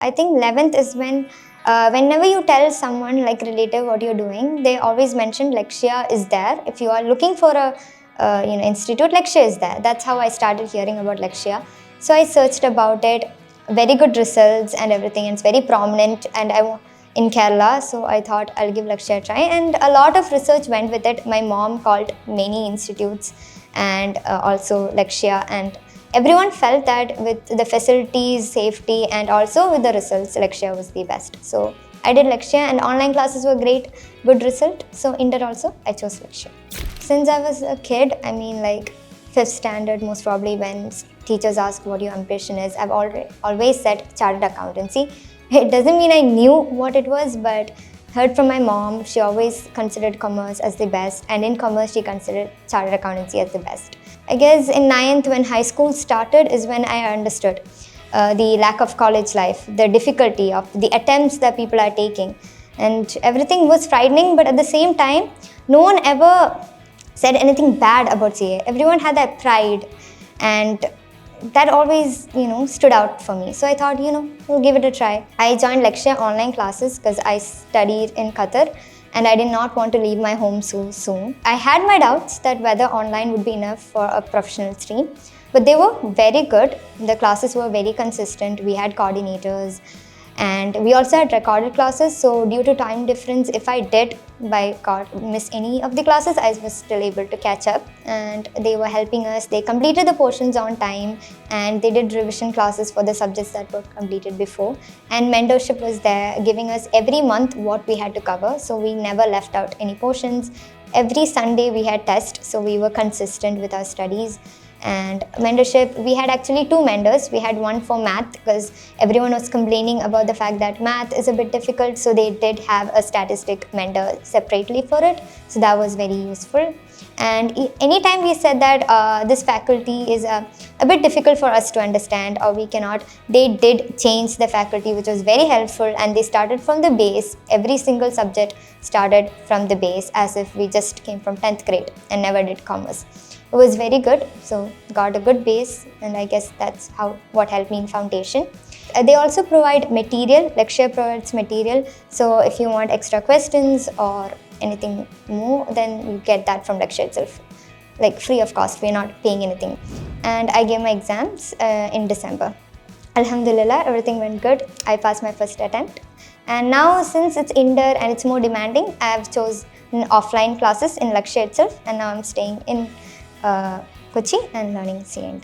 I think 11th is when, whenever you tell someone like relative what you're doing, they always mention Lakshya is there. If you are looking for a institute, Lakshya is there. That's how I started hearing about Lakshya. So I searched about it. Very good results and everything. It's very prominent, and in Kerala. So I thought I'll give Lakshya a try. And a lot of research went with it. My mom called many institutes and also Lakshya, and everyone felt that with the facilities, safety, and also with the results, Lakshya was the best. So I did Lakshya, and online classes were great, good result. So in that also, I chose Lakshya. Since I was a kid, I mean like 5th standard, most probably, when teachers ask what your ambition is, I've always said chartered accountancy. It doesn't mean I knew what it was, but heard from my mom, she always considered commerce as the best, and in commerce she considered chartered accountancy as the best. I guess in 9th, when high school started, is when I understood the lack of college life, the difficulty of the attempts that people are taking, and everything was frightening, but at the same time, no one ever said anything bad about CA. Everyone had that pride, and that always, stood out for me. So I thought, we'll give it a try. I joined Lakshya online classes because I studied in Qatar and I did not want to leave my home so soon. I had my doubts that whether online would be enough for a professional stream, but they were very good. The classes were very consistent. We had coordinators, and we also had recorded classes. So due to time difference, if I did miss any of the classes, I was still able to catch up, and they were helping us. They completed the portions on time, and they did revision classes for the subjects that were completed before. And mentorship was there, giving us every month what we had to cover, so we never left out any portions. Every Sunday we had tests, so we were consistent with our studies. And mentorship, we had actually 2 mentors. We had one for math, because everyone was complaining about the fact that math is a bit difficult, so they did have a statistic mentor separately for it, so that was very useful. And anytime we said that this faculty is a bit difficult for us to understand, or we cannot, they did change the faculty, which was very helpful, and they started from the base. Every single subject started from the base, as if we just came from 10th grade and never did commerce. It was very good, so got a good base, and I guess that's what helped me in foundation. They also provide material. Lakshya provides material, so if you want extra questions or anything more, then you get that from Lakshya itself, like free of cost. We're not paying anything. And I gave my exams in December. Alhamdulillah, everything went good. I passed my first attempt. And now, since it's indoor and it's more demanding, I have chosen offline classes in Lakshya itself, and now I'm staying in Kochi and learning CA.